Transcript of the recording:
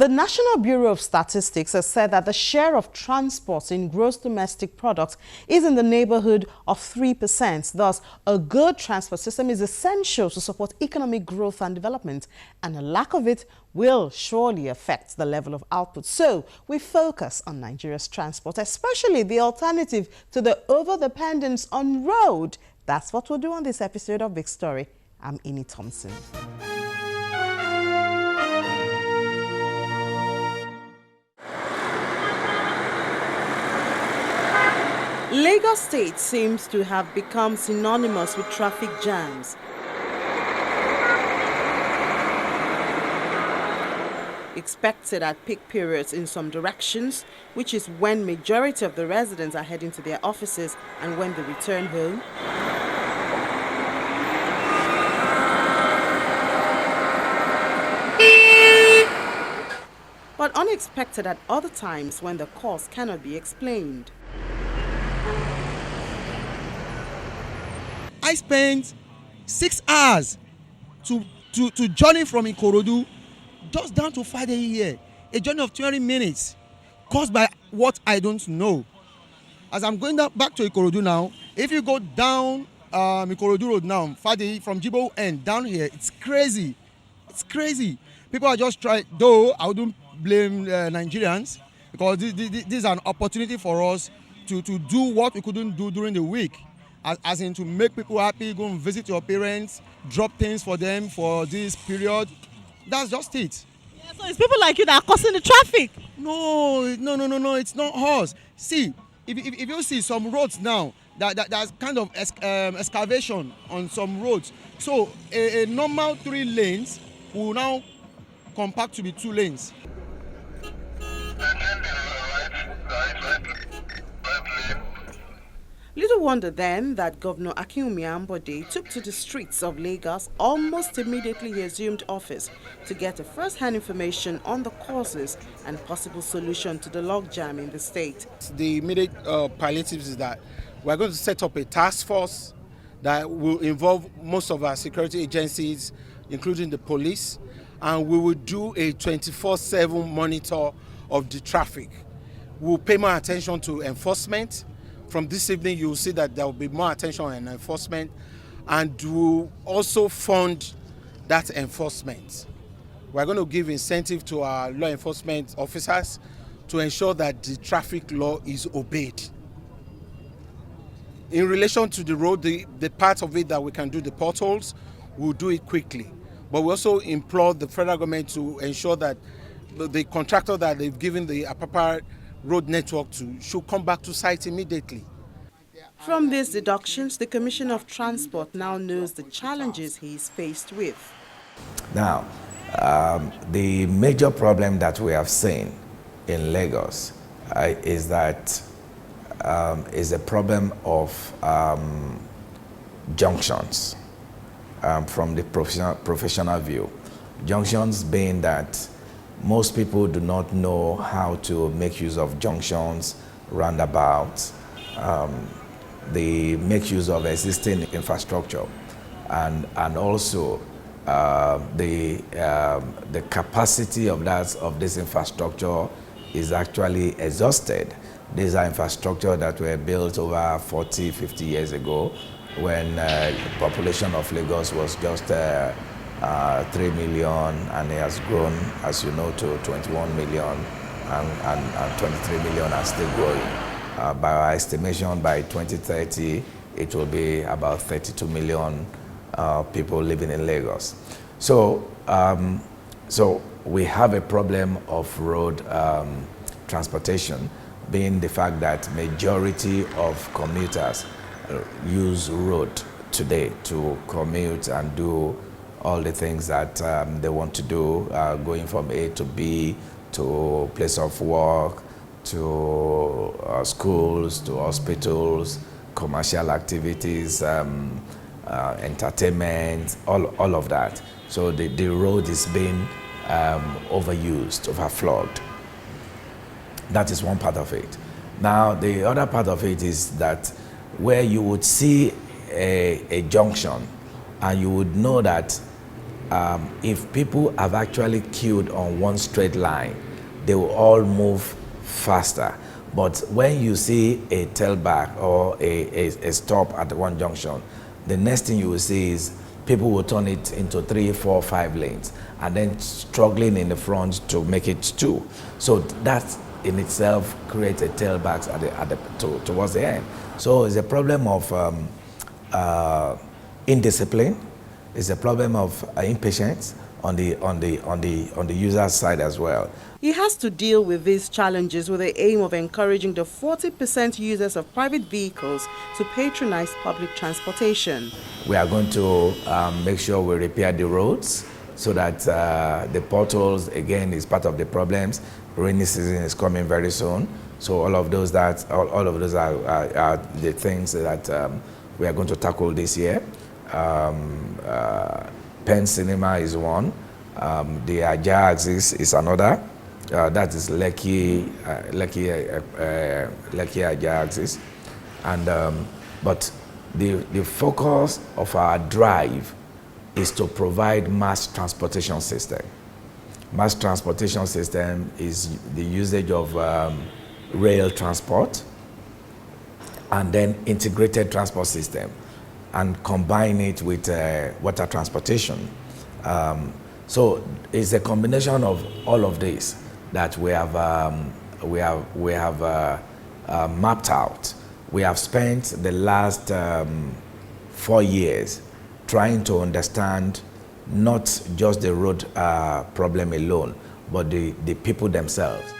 National Bureau of Statistics has said that the share of transport in gross domestic product is in the neighborhood of 3%. Thus, a good transport system is essential to support economic growth and development, and a lack of it will surely affect the level of output. So, we focus on Nigeria's transport, especially the alternative to the over-dependence on road. That's what we'll do on this episode of Big Story. I'm Ini Thompson. Lagos State seems to have become synonymous with traffic jams. Expected at peak periods in some directions, which is when majority of the residents are heading to their offices and when they return home. But unexpected at other times when the cause cannot be explained. I spent 6 hours to journey from Ikorodu just down to Friday here. A journey of 20 minutes caused by what I don't know. As I'm going back to Ikorodu now, if you go down Ikorodu Road now, Friday from Jibo end down here, it's crazy. It's crazy. People are just trying, though I wouldn't blame Nigerians, because this is an opportunity for us to do what we couldn't do during the week. As in to make people happy, go and visit your parents, drop things for them for this period. That's just it. Yeah, so it's people like you that are causing the traffic. No, it's not us. See, if you see some roads now, there's kind of excavation on some roads. So a normal 3 lanes will now compact to be 2 lanes. Little wonder then that Governor Akinwumi Ambode took to the streets of Lagos almost immediately he assumed office to get a first-hand information on the causes and possible solution to the logjam in the state. The immediate palliatives is that we're going to set up a task force that will involve most of our security agencies, including the police, and we will do a 24/7 monitor of the traffic. We'll pay more attention to enforcement. From this evening, you will see that there will be more attention on enforcement, and we'll also fund that enforcement. We're going to give incentive to our law enforcement officers to ensure that the traffic law is obeyed. In relation to the road, the part of it that we can do, the potholes, we'll do it quickly. But we also implore the federal government to ensure that the contractor that they've given the Apapa road network to should come back to site immediately. From these deductions, the Commissioner of Transport now knows the challenges he is faced with. Now, the major problem that we have seen in Lagos is that is a problem of junctions from the professional view. Junctions being that most people do not know how to make use of junctions, roundabouts. They make use of existing infrastructure, and also the capacity of this infrastructure is actually exhausted. These are infrastructure that were built over 40, 50 years ago, when the population of Lagos was just 3 million, and it has grown, as you know, to 21 million, and 23 million are still growing. By our estimation, by 2030, it will be about 32 million people living in Lagos. So we have a problem of road transportation, being the fact that majority of commuters use road today to commute and do all the things that they want to do, going from A to B, to place of work, to schools, to hospitals, commercial activities, entertainment, all of that. So the road is being overused, overflogged. That is one part of it. Now, the other part of it is that where you would see a junction, and you would know that if people have actually queued on one straight line, they will all move faster. But when you see a tailback or a stop at one junction, the next thing you will see is people will turn it into 3, 4, 5 lanes and then struggling in the front to make it 2. So that in itself creates a tailback towards the end. So it's a problem of indiscipline. It's a problem of impatience on the user's side as well. He has to deal with these challenges with the aim of encouraging the 40% users of private vehicles to patronize public transportation. We are going to make sure we repair the roads so that the potholes, again, is part of the problems. Rainy season is coming very soon. So all of those are the things that we are going to tackle this year. Penn Cinema is one. The Ajah axis is another. That is Lekki Ajah axis. And but the focus of our drive is to provide mass transportation system. Mass transportation system is the usage of rail transport and then integrated transport system and combine it with water transportation. So it's a combination of all of this that we have mapped out. We have spent the last 4 years trying to understand not just the road problem alone, but the people themselves.